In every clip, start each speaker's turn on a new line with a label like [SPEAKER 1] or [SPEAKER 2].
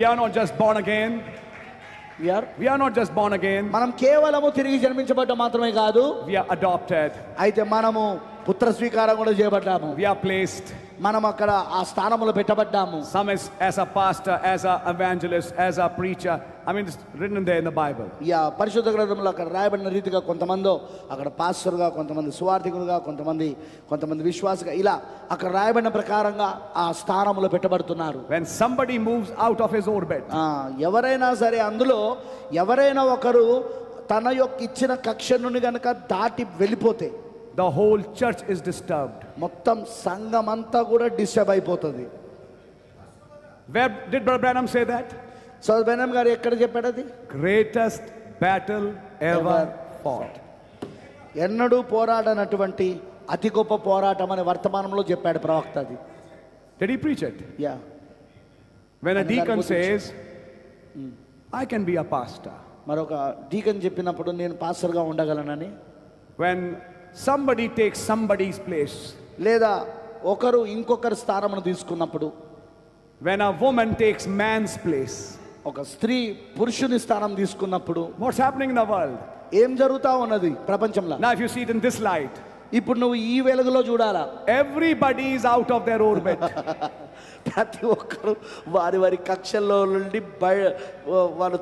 [SPEAKER 1] We are not just born again. We are not just born again.
[SPEAKER 2] మనం కేవలము తిరిగి జన్మించబడ్డ మాత్రమే కాదు.
[SPEAKER 1] We are adopted.
[SPEAKER 2] అయితే మనము పుత్ర స్వీకారం కూడా చేయబడ్డాము.
[SPEAKER 1] We are placed.
[SPEAKER 2] మనం అక్కడ ఆ స్థానములో పెట్టబడ్డాము.
[SPEAKER 1] Some is as a pastor, as a evangelist, as a preacher. I mean, it's written there in the Bible.
[SPEAKER 2] పరిశుద్ధ గ్రంథంలో అక్కడ రాయబడిన రీతిగా కొంతమంది అక్కడ పాస్టర్గా, కొంతమంది సువార్థికులుగా, కొంతమంది విశ్వాసగా, ఇలా అక్కడ రాయబడిన ప్రకారంగా ఆ స్థానములో పెట్టబడుతున్నారు.
[SPEAKER 1] When somebody moves out of his orbit,
[SPEAKER 2] ఎవరైనా సరే అందులో ఎవరైనా ఒకరు తన యొక్క ఇచ్చిన కక్ష నుండి గనక దాటి వెళ్ళిపోతే
[SPEAKER 1] the whole church is disturbed.
[SPEAKER 2] మొత్తం సంఘం అంతా కూడా డిస్టర్బ్ అయిపోతుంది.
[SPEAKER 1] Where did Brother Branham say that?
[SPEAKER 2] సోదర్ బ్రహ్నం గారు ఎక్కడ చెప్పాడు అది?
[SPEAKER 1] Greatest battle ever fought.
[SPEAKER 2] ఎన్నడూ పోరాడనటువంటి అతి గొప్ప పోరాటం అనే వర్తమానంలో చెప్పాడు ప్రవక్త అది.
[SPEAKER 1] Did he preach it?
[SPEAKER 2] Yeah.
[SPEAKER 1] When a deacon says, I can be a pastor.
[SPEAKER 2] మరొక డీకన్ చెప్పినప్పుడు నేను పాస్టర్గా ఉండగలనని.
[SPEAKER 1] When somebody takes somebody's place,
[SPEAKER 2] లేదా ఒకరు ఇంకొకరి స్థానమును తీసుకున్నప్పుడు,
[SPEAKER 1] when a woman takes man's place,
[SPEAKER 2] ఒక స్త్రీ పురుషుని స్థానం తీసుకున్నప్పుడు,
[SPEAKER 1] what's happening in the world?
[SPEAKER 2] ఏం జరుగుతా ఉన్నది ప్రపంచంలో?
[SPEAKER 1] Now if you see it in this light,
[SPEAKER 2] ఇప్పుడు నువ్వు ఈ వెలుగులో చూడాలా,
[SPEAKER 1] everybody is out of their orbit.
[SPEAKER 2] ప్రతి ఒక్కరు వారి వారి కక్షల్లో నుండి వాళ్ళు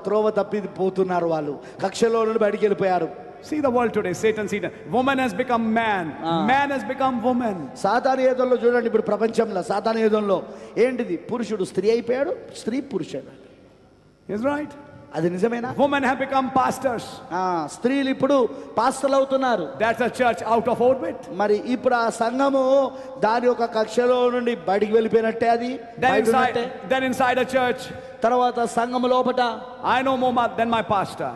[SPEAKER 2] త్రోవ తప్పి పోతున్నారు. వాళ్ళు కక్షలో నుండి బయటికి వెళ్ళిపోయారు.
[SPEAKER 1] See the world today, Satan. Woman has become man, man has become woman.
[SPEAKER 2] సాతాను యుగంలో చూడండి, ఇప్పుడు ప్రపంచంలో సాతాను యుగంలో ఏంటిది? పురుషుడు స్త్రీ అయిపోయాడు, స్త్రీ పురుషుడు.
[SPEAKER 1] Is right?
[SPEAKER 2] అది నిజమేనా?
[SPEAKER 1] Women have become pastors.
[SPEAKER 2] స్త్రీలు ఇప్పుడు పాస్టర్లు అవుతున్నారు.
[SPEAKER 1] That's a church out of orbit.
[SPEAKER 2] మరి ఇప్పుడు ఆ సంఘము దాని యొక్క కక్షలో నుండి బయటికి వెళ్ళిపోయినట్టే. అది
[SPEAKER 1] then inside a church,
[SPEAKER 2] తర్వాత సంఘము లోపట
[SPEAKER 1] I know more than my pastor.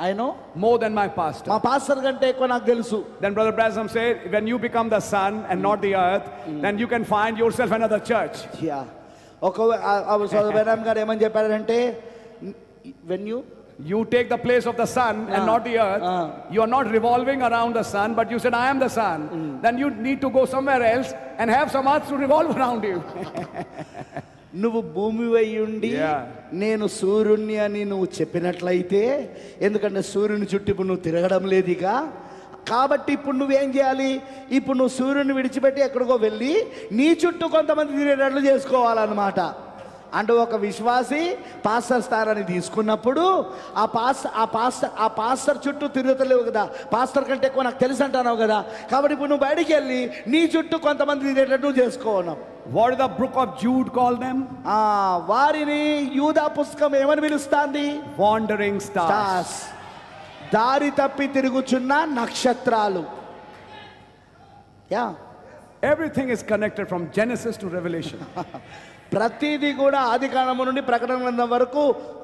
[SPEAKER 2] I know
[SPEAKER 1] more than my pastor.
[SPEAKER 2] మా పాస్టర్ కంటే ఎక్కువ నాకు తెలుసు.
[SPEAKER 1] Then Brother Branham said, when you become the sun and not the earth, then you can find yourself another church.
[SPEAKER 2] ఒక సోదర బ్రహ్నం గారు ఏమని చెప్పారంటే, when
[SPEAKER 1] you take the place of the sun and not the earth, you are not revolving around the sun, but you said I am the sun, then you need to go somewhere else and have some earth to revolve around you.
[SPEAKER 2] నువ్వు భూమి అయ్యుండి నేను సూర్యుని అని నువ్వు చెప్పినట్లయితే, ఎందుకంటే సూర్యుని చుట్టూ ఇప్పుడు నువ్వు తిరగడం లేదుగా, కాబట్టి ఇప్పుడు నువ్వేం చేయాలి? ఇప్పుడు నువ్వు సూర్యుని విడిచిపెట్టి ఎక్కడికో వెళ్ళి నీ చుట్టూ కొంతమంది తిరిగేటట్లు చేసుకోవాలన్నమాట. అంటే ఒక విశ్వాసి పాస్టర్ స్థానాన్ని తీసుకున్నప్పుడు ఆ పాస్టర్ చుట్టూ తిరుగుతలేవు కదా, పాస్టర్ కంటే ఎక్కువ నాకు తెలుసు అంటున్నావు కదా, కాబట్టి ఇప్పుడు నువ్వు బయటికి వెళ్ళి నీ చుట్టూ కొంతమంది తిరిగేటట్టు చేసుకోవాలి.
[SPEAKER 1] What did the book of Jude call them?
[SPEAKER 2] వారిని యూదా పుస్తకం ఏమని పిలుస్తాంది?
[SPEAKER 1] Wandering stars.
[SPEAKER 2] దారి తప్పి తిరుగుచున్న నక్షత్రాలు.
[SPEAKER 1] Everything is connected from Genesis to Revelation.
[SPEAKER 2] ప్రతిదీ కూడా ఆది కాండము నుండి ప్రకటన గ్రంథం వరకు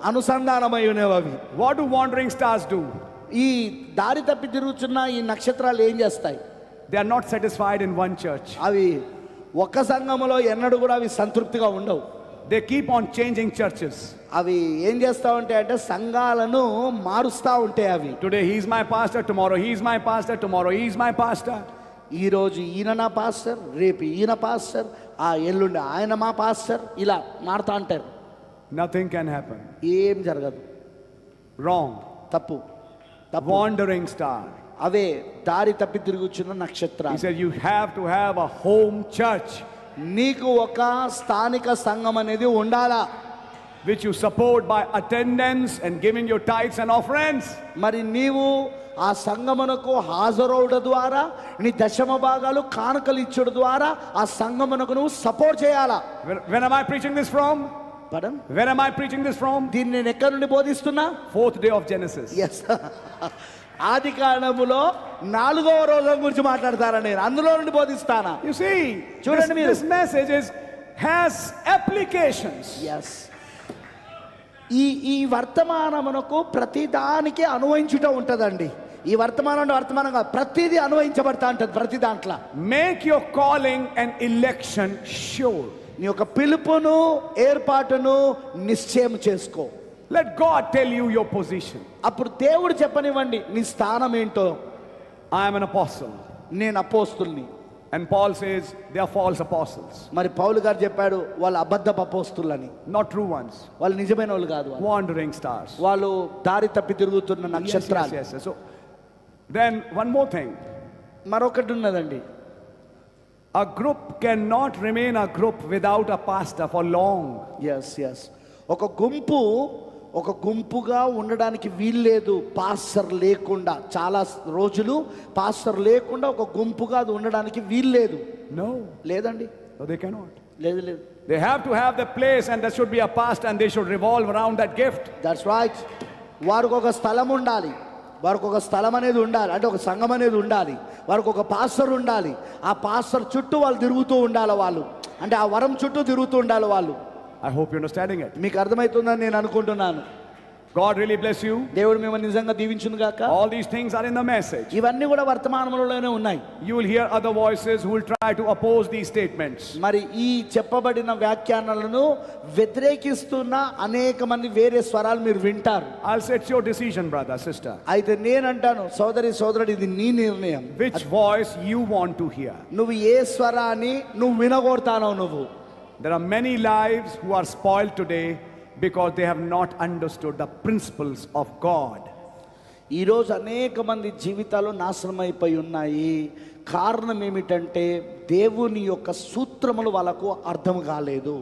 [SPEAKER 2] అనుసంధానమై ఉన్నవి.
[SPEAKER 1] What do wandering stars do?
[SPEAKER 2] ఈ దారి తప్పి తిరుగుచున్న ఈ నక్షత్రాలు ఏం చేస్తాయి?
[SPEAKER 1] They are not satisfied in one church.
[SPEAKER 2] అవి ఒక సంఘములో ఎన్నడూ కూడా అవి సంతృప్తిగా ఉండవు.
[SPEAKER 1] They keep on changing churches.
[SPEAKER 2] అవి ఏం చేస్తా ఉంటాయి అంటే సంఘాలను మారుస్తా ఉంటాయి. అవి
[SPEAKER 1] today he is my pastor, tomorrow he is my pastor, tomorrow he is my pastor.
[SPEAKER 2] ఈ రోజు ఈయన నా పాస్టర్, రేపు ఈయన పాస్టర్, ఎల్లుండి ఆయన మా పాస్టర్, ఇలా మారుతా అంటారు.
[SPEAKER 1] Nothing can happen.
[SPEAKER 2] ఏం జరగదు.
[SPEAKER 1] Wrong.
[SPEAKER 2] తప్పు.
[SPEAKER 1] Wandering star.
[SPEAKER 2] అవే దారి తప్పి తిరుగుచున్న నక్షత్రాలు.
[SPEAKER 1] He said you have to have a home church.
[SPEAKER 2] నీకు ఒక స్థానిక సంఘం అనేది ఉండాలా,
[SPEAKER 1] which you support by attendance and giving your tithes and offerings.
[SPEAKER 2] మరి నీవు ఆ సంఘమునకు హాజరవుట ద్వారా నీ దశమ భాగాలు కానుకలు ఇచ్చుట ద్వారా ఆ సంఘమునకు నువ్వు సపోర్ట్ చేయాలా.
[SPEAKER 1] When am I preaching this from?
[SPEAKER 2] Pardon?
[SPEAKER 1] Where am I preaching this from?
[SPEAKER 2] దీన్ని నేను ఎక్కడి నుండి బోధిస్తున్నా?
[SPEAKER 1] 4th day of Genesis.
[SPEAKER 2] Yes. ఆది కాండములో 4వ రోజు గురించి మాట్లాడతారా, నేను అందులో నుండి బోధిస్తానా?
[SPEAKER 1] You see, చూడండి మీరు, this message has applications.
[SPEAKER 2] Yes. ఈ వర్తమానమునకు ప్రతి దానికి అన్వయించుట ఉంటదండి. ఈ వర్తమానంగా ప్రతిదీ అన్వయించబడతా ఉంటది. ప్రతి దాంట్లో
[SPEAKER 1] make your calling and election sure.
[SPEAKER 2] నీ యొక్క పిలుపును ఏర్పాటును నిశ్చయం చేసుకో.
[SPEAKER 1] Let God tell you your position.
[SPEAKER 2] అప్పుడు దేవుడు చెప్పనివ్వండి నీ స్థానం ఏంటో.
[SPEAKER 1] I am an apostle.
[SPEAKER 2] నేను అపోస్తుల్ని.
[SPEAKER 1] And Paul says they are false apostles,
[SPEAKER 2] మరి పౌలు గారు చెప్పాడు వాళ్ళు అబద్ధపు అపోస్తులని,
[SPEAKER 1] not true ones,
[SPEAKER 2] వాళ్ళు నిజమైన వాళ్ళు కాదు,
[SPEAKER 1] wandering stars.
[SPEAKER 2] వాళ్ళు దారి తప్పి తిరుగుతున్న నక్షత్రాలు.
[SPEAKER 1] Yes. So then one more thing,
[SPEAKER 2] మరొకటి ఉన్నదండి.
[SPEAKER 1] a group cannot remain a group without a pastor for long.
[SPEAKER 2] Yes ఒక గుంపుగా ఉండడానికి వీల్లేదు పాస్టర్ లేకుండా. చాలా రోజులు పాస్టర్ లేకుండా ఒక గుంపుగా అది ఉండడానికి వీల్లేదు.
[SPEAKER 1] No,
[SPEAKER 2] లేదండి.
[SPEAKER 1] no, they cannot.
[SPEAKER 2] లేదు.
[SPEAKER 1] They have to have the place, and there should be a pastor, and they should revolve around that gift.
[SPEAKER 2] That's right. వారికి ఒక స్థలం ఉండాలి, వారికి ఒక స్థలం అనేది ఉండాలి, అంటే ఒక సంఘం అనేది ఉండాలి, వారికి ఒక పాస్టర్ ఉండాలి. ఆ పాస్టర్ చుట్టూ వాళ్ళు తిరుగుతూ ఉండాలి, వాళ్ళు అంటే ఆ వరం చుట్టూ తిరుగుతూ ఉండాలి వాళ్ళు.
[SPEAKER 1] I hope you're understanding it.
[SPEAKER 2] మీకు అర్థమవుతుందని నేను అనుకుంటున్నాను.
[SPEAKER 1] God really bless you.
[SPEAKER 2] దేవుడు మిమ్మల్ని నిజంగా దీవించును గాక.
[SPEAKER 1] All these things are in the message.
[SPEAKER 2] ఇవన్నీ కూడా వర్తమానంలోనే ఉన్నాయి.
[SPEAKER 1] You will hear other voices who will try to oppose these statements.
[SPEAKER 2] మరి ఈ చెప్పబడిన వ్యాఖ్యానాలను వ్యతిరేకిస్తున్న అనేక మంది వేరే స్వరాలు మీరు వింటారు.
[SPEAKER 1] I'll say it's your decision, brother, sister.
[SPEAKER 2] అయితే నేనంటాను సోదరుడు, ఇది నీ నిర్ణయం.
[SPEAKER 1] Which voice you want to hear.
[SPEAKER 2] నువ్వు ఏ స్వరాన్ని నువ్వు వినగోరుతానో నువ్వు.
[SPEAKER 1] There are many lives who are spoiled today because they have not understood the principles of God.
[SPEAKER 2] ఈరోజు అనేక మంది జీవితాలు నాశనం అయిపోయి ఉన్నాయి. కారణం ఏమిటంటే దేవుని యొక్క సూత్రములు వాళ్ళకు అర్థం కాలేదు.